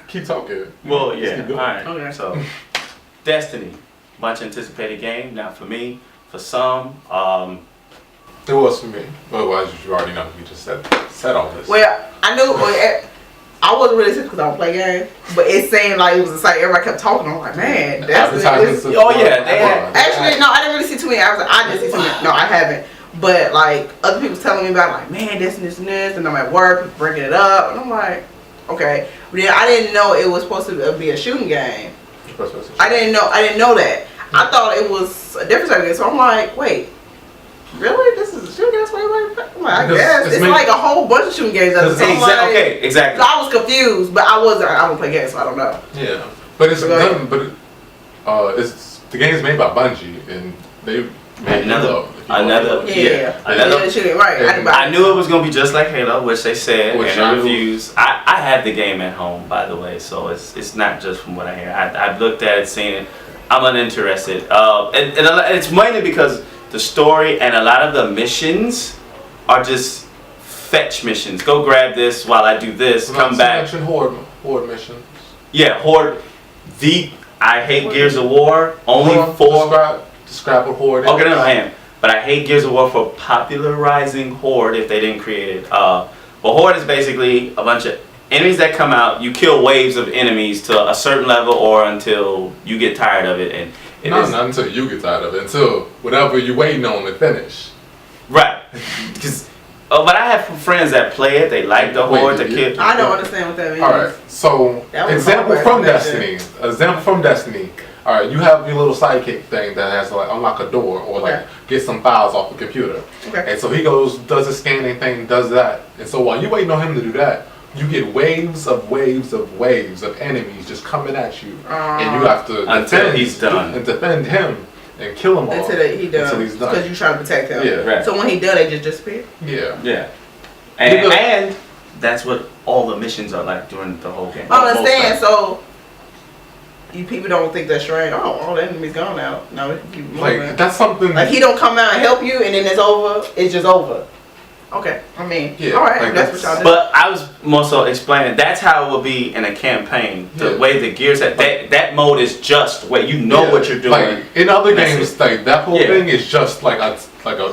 Keep talking. Well, yeah. Keep All right. Okay. So, Destiny, much anticipated game. Now for me, for some, It was for me. Otherwise, you already know. You just said all this. Well, I knew. I wasn't really because I don't play games, but it seemed like it was a site everybody kept talking. I'm like, man, that's advertisements. oh yeah, they had. Actually, no, I didn't really see too many. I didn't see too many. No, I haven't. But like other people telling me about, like, man, this and this and this, and I'm at work, people bringing it up, and I'm like, okay. But then I didn't know it was supposed to be a shooting game. I didn't know that. I thought it was a different type of game. So I'm like, wait, really? This is a shooting game? I'm like, I guess it's like a whole bunch of shooting games. Okay, exactly. So I was confused, but I don't play games, so I don't know. Yeah, but it's done. But it's the game's made by Bungie, and they made another. Right. I knew it was gonna be just like Halo, which they said, Which and I refused. I had the game at home, by the way, so it's not just from what I hear. I've looked at it, seen it. I'm uninterested, and it's mainly because the story and a lot of the missions are just fetch missions. Go grab this while I do this. Come back. Horde missions. Yeah, Horde. I hate Gears of War only for. Describe what Horde is. Okay, no, I am. But I hate Gears of War for popularizing Horde if they didn't create it. But Horde is basically a bunch of enemies that come out. You kill waves of enemies to a certain level or until you get tired of it. And not until you get tired of it. Until whatever you're waiting on to finish. Right. But I have friends that play it. They like the Horde. I don't understand what that means. All right. So example from Destiny. All right, you have your little sidekick thing that has to like unlock a door or like get some files off the computer. Okay. And so he goes, does a scanning thing, does that. And so while you're waiting on him to do that, you get waves of enemies just coming at you, and you have to defend him and kill him all until he's done. Because you're trying to protect him. Yeah. Right. So when he done, they just disappear. Yeah. Yeah. And that's what all the missions are like during the whole game. I understand. So. You people don't think that's strange. Oh, all the enemy's gone now. No, we can keep moving. Like that's something. Like he don't come out and help you, and then it's over. It's just over. Okay, I mean, all right, like that's what y'all do. But I was more so explaining that's how it will be in a campaign. The way the gears that mode is just where you know what you're doing. Like in other games, like that whole thing is just like a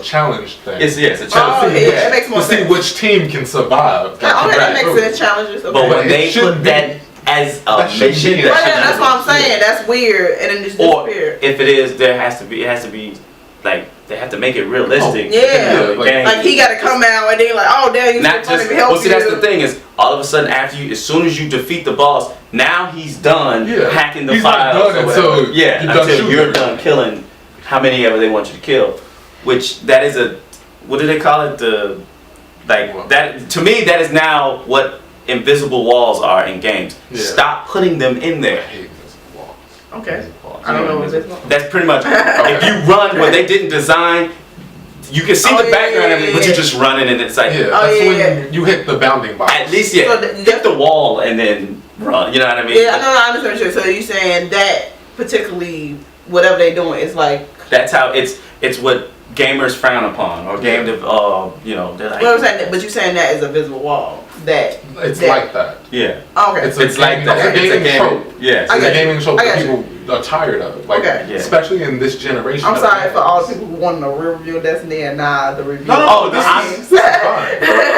challenge thing. It's a challenge. Oh, yeah, it makes more sense. To see which team can survive. That makes sense. Challenges. Okay. But when they put that as a mission, that's what I'm saying. That's weird, and then just disappear. Or if it is, it has to be like they have to make it realistic. Like he got to come out and then like, oh damn, you not just help well, see, that's the thing is, all of a sudden as soon as you defeat the boss, now he's done hacking the files. Until you're done killing how many ever they want you to kill. Which that is what do they call it? That to me that is now what invisible walls are in games. Stop putting them in there. I hate invisible walls. Okay. I don't know what invisible. That's pretty much if you run where they didn't design, you can see the background of it, but you're just running and it's like when you hit the bounding box. At least hit the wall and then run. You know what I mean? Yeah, I understand what you're saying. So you're saying that particularly whatever they're doing is like that's how it's what gamers frown upon or game they're like. What I'm saying, but you're saying that is a visible wall. It's like that. Yeah. Okay. It's like that. It's a gaming trope. Yeah. It's a gaming trope that people are tired of. Like, especially in this generation. I'm sorry for all the people who want a real review of Destiny and the review. This is fine.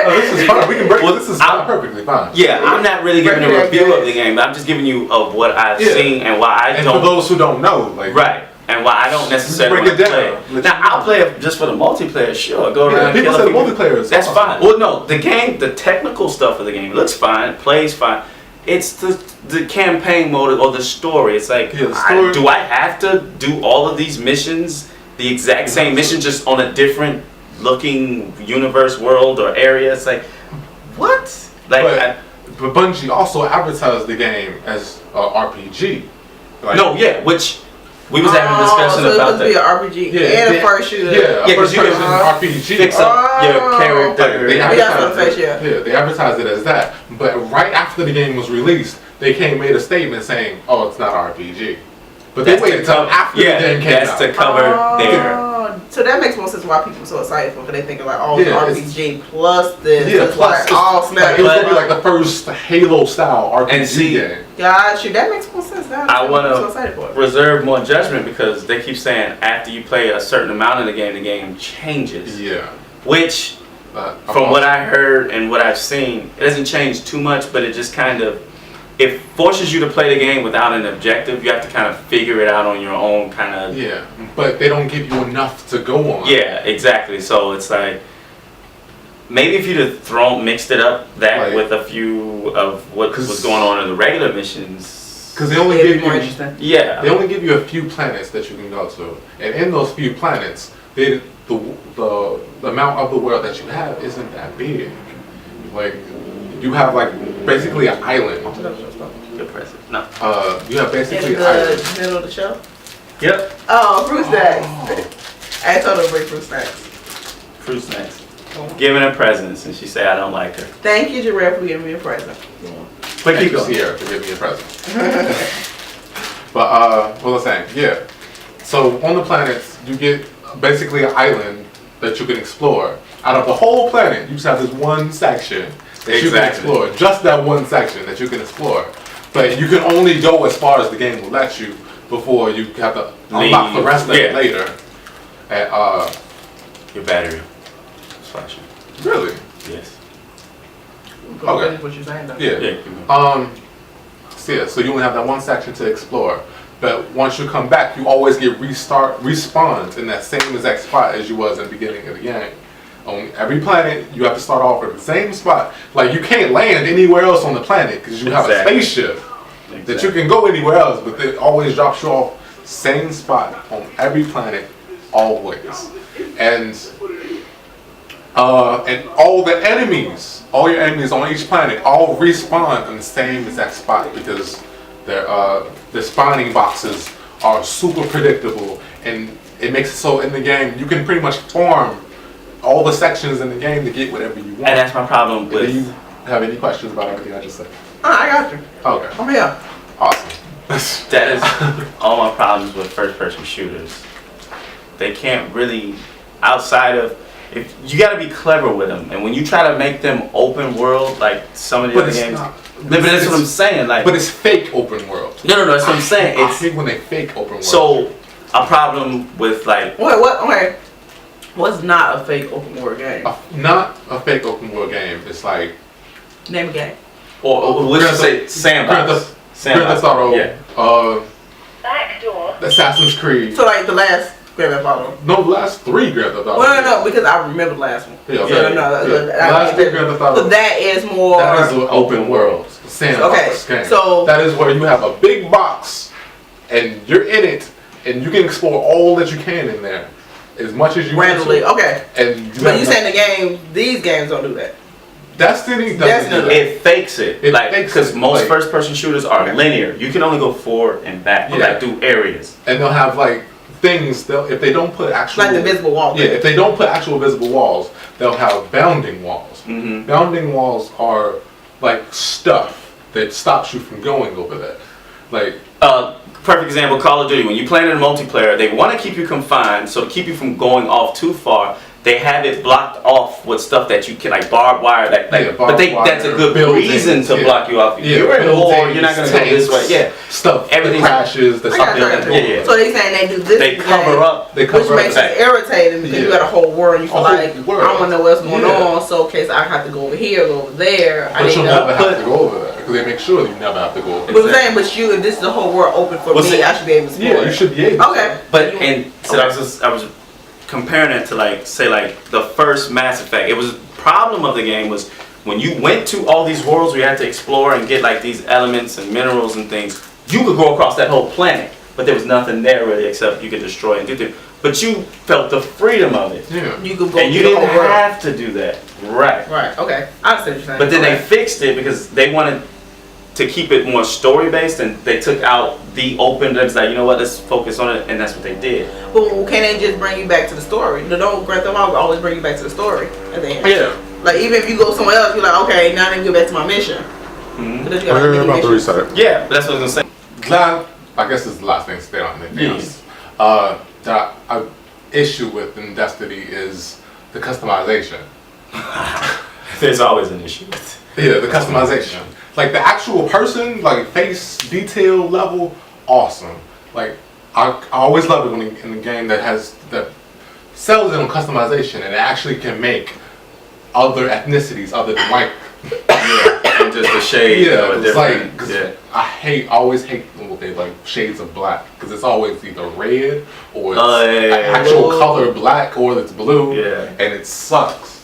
This is fine. We can break. This is perfectly fine. Yeah, I'm not really giving a review of the game. I'm just giving you of what I've seen and why I don't. And for those who don't know, right. And why I don't necessarily want to play it. Now, I'll play it just for the multiplayer, sure. Go around people say the multiplayer is that's fine. Well, no, the game, the technical stuff of the game looks fine, plays fine. It's the campaign mode or the story. It's like, do I have to do all of these missions, the exact same mission, just on a different looking universe, world, or area? It's like, what? Like, but Bungie also advertised the game as RPG. Which... We was having a discussion about that. So it was be an RPG and a first shooter. Yeah, first person RPG. Fix up your character. They advertised it as that. But right after the game was released, they made a statement saying, "Oh, it's not RPG." But they waited until after the game came out. That's to cover their. So that makes more sense why people are so excited for it. They think like, oh, RPG plus this. Yeah, plus all snap. It was gonna be like the first Halo style RPG game. Got you. That makes more sense. I want to reserve more judgment because they keep saying after you play a certain amount of the game changes. Yeah. Which, from what I heard and what I've seen, it doesn't change too much, but it just kind of. It forces you to play the game without an objective. You have to kind of figure it out on your own, kind of. Yeah, but they don't give you enough to go on. Yeah, exactly. So it's like maybe if you'd have mixed it up with a few of what was going on in the regular missions. Because they only give you they only give you a few planets that you can go to, and in those few planets, the amount of the world that you have isn't that big. Like. You have like basically an island. Depressive. No. You have basically an island. In the middle of the show? Yep. Oh, fruit snacks. I told her to bring fruit snacks. Fruit snacks. Giving her presents, and she said I don't like her. Thank you, Giraffe, for giving me a present. But keep going. Sierra for giving me a present. But what was I saying? Yeah. So on the planets, you get basically an island that you can explore. Out of the whole planet, you just have this one section. That you can explore. Just that one section that you can explore. But you can only go as far as the game will let you before you have to unlock the rest of it later. And, your battery is flashing. Really? Yes. Okay. What you're saying though. Yeah. So you only have that one section to explore. But once you come back, you always get respawned in that same exact spot as you was in the beginning of the game. On every planet, you have to start off at the same spot. Like, you can't land anywhere else on the planet because you have a spaceship that you can go anywhere else, but it always drops you off same spot on every planet, always. And all the enemies, all your enemies on each planet, all respawn in the same exact spot because their spawning boxes are super predictable, and it makes it so in the game you can pretty much farm all the sections in the game to get whatever you want. And that's my problem with. Do you have any questions about everything I just said? I got you. Okay. I'm here. Awesome. That is all my problems with first-person shooters. They can't really, outside of, if you got to be clever with them, and when you try to make them open world, like some of the other games. But that's what I'm saying. Like, but it's fake open world. No, that's what I'm saying. I hate when they fake open world. So a problem with like. Wait, what? Okay. What's not a fake open world game? Not a fake open world game. It's like name a game. Or let's say sandbox. Grand Theft Auto. Backdoor. Assassin's Creed. So like the last Grand Theft Auto. No, the last 3 Grand Theft Auto. Well, no, because I remember the last one. Yeah, okay. The last 3 Grand Theft Auto. So that is more. That is an open world sandbox game. So that is where you have a big box, and you're in it, and you can explore all that you can in there. As much as you randomly, want to. Okay. And but you saying the game, these games don't do that. Destiny doesn't do that. It fakes it. Because most first-person shooters are linear. You can only go forward and back, like through areas. And they'll have like things. If they don't put actual like the visible walls. Yeah. If they don't put actual visible walls, they'll have bounding walls. Mm-hmm. Bounding walls are like stuff that stops you from going over that. Like. Perfect example, Call of Duty. When you play in a multiplayer, they want to keep you confined, so to keep you from going off too far, they have it blocked off with stuff that you can, like barbed wire. That's a good reason to block you off. You're in war, you're not going to go this way. Yeah, stuff. Everything crashes. So they saying they do this. They cover up. Which makes it irritating because you got a whole world. You feel like I want to know what's going on, so in case I have to go over here, go over there. But you'll never have to go over there because they make sure that you never have to go over there. But I'm saying, if this is the whole world open for me, I should be able to explore. Yeah, you should be able. Okay. But I was comparing it to the first Mass Effect. It was problem of the game was when you went to all these worlds where you had to explore and get like these elements and minerals and things, you could go across that whole planet, but there was nothing there really except you could destroy and do things. But you felt the freedom of it. Yeah. You could go and you didn't have to do that. Right. Right. Okay. I understand what you're saying. But then they fixed it because they wanted to keep it more story based, and they took out the open. It was like, you know what, let's focus on it, and that's what they did. But can they just bring you back to the story? Don't Grand Theft Auto always bring you back to the story at the end? Yeah. Like even if you go somewhere else, you're like, okay, now let me get back to my mission. We're about to restart. Yeah, but that's what I was gonna say. I guess this is the last thing to stay on anything else. That I issue with in Destiny is the customization. There's always an issue with it. Yeah, the customization. Like the actual person, like face detail level, awesome. Like I always love it when in a game that sells it on customization and it actually can make other ethnicities other than white. And just the shade. Yeah, it's like I always hate when they like shades of black because it's always either red or it's actual color black or it's blue. Yeah, and it sucks.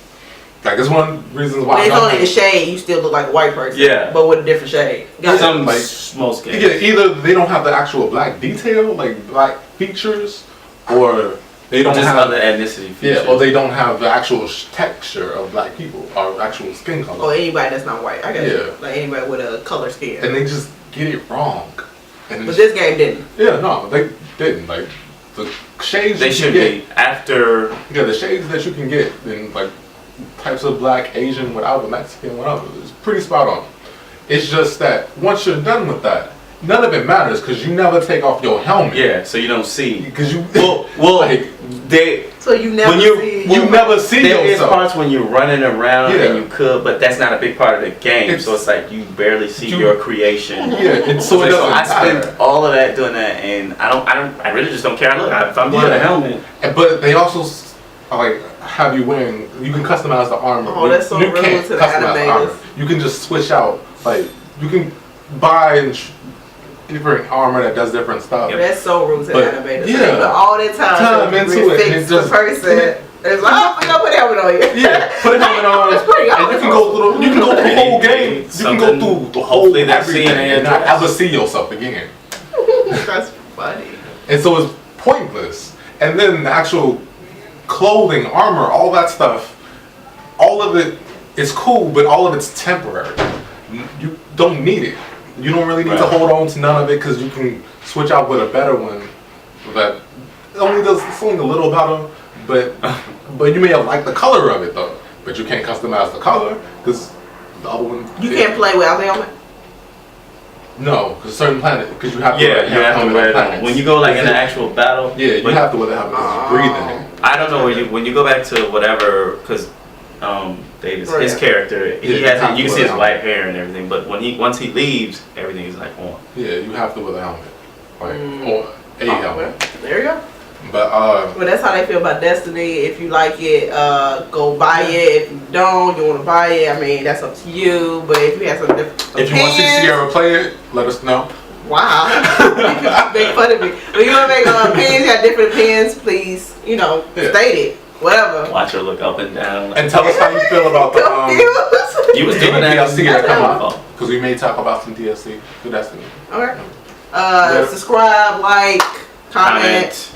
Like it's one of the reasons why. When it's only a shade, you still look like a white person. Yeah, but with a different shade. Some like most games. Yeah, either they don't have the actual black detail, like black features, or they don't have other ethnicity features. Yeah, or they don't have the actual texture of black people or actual skin color. Or anybody that's not white. I guess. Like anybody with a color skin. And they just get it wrong. And but this game didn't. Yeah, no, they didn't. Like the shades they should be after. Yeah, the shades that you can get in like types of black, Asian, whatever, Mexican, whatever, it's pretty spot on. It's just that once you're done with that, none of it matters because you never take off your helmet. Yeah, so you don't see. Because you well like they. So you never see. You never see there yourself. There is parts when you're running around and you could, but that's not a big part of the game. So it's like you barely see your creation. Yeah, so it doesn't I matter. spend all of that doing that, and I really just don't care. Look, if I'm wearing a helmet. But they also like have you wearing. You can customize the armor. Oh, that's so rude to the animators. You can just switch out. Like you can buy different armor that does different stuff. Yeah, that's so rude to the animators. Yeah, they put all that time into it. Fix the person. It's like, oh, we gotta put a helmet on you. Yeah, put a helmet on. It's pretty and you can go through. You can go through the whole game. You can go through the whole everything and not ever see yourself again. That's funny. And so it's pointless. And then the actual clothing, armor, all that stuff, all of it is cool, but all of it's temporary. You don't need it. You don't really need to hold on to none of it because you can switch out with a better one that only does something a little better, but you may have liked the color of it though, but you can't customize the color because the other one. You can't play without the helmet? No, because certain planet, because you have to wear it when you go like in an actual battle. Yeah, you have to wear the helmet because you're breathing. I don't know when you go back to whatever because Davis, his character, he has you can see his white hair and everything, but once he leaves, everything is like on. Yeah, you have to wear the helmet, like or a helmet. There you go. But well, that's how they feel about Destiny. If you like it, go buy it. If you don't, you want to buy it. I mean, that's up to you. But if you have some different if you want to see Sierra play it, let us know. Wow, you can make fun of me. But you want to make opinions, you got different opinions, please, state it. Whatever. Watch her look up and down. And tell us how you feel about the you was doing that DLC that come out because we may talk about some DLC for Destiny. Okay. Subscribe, like, comment.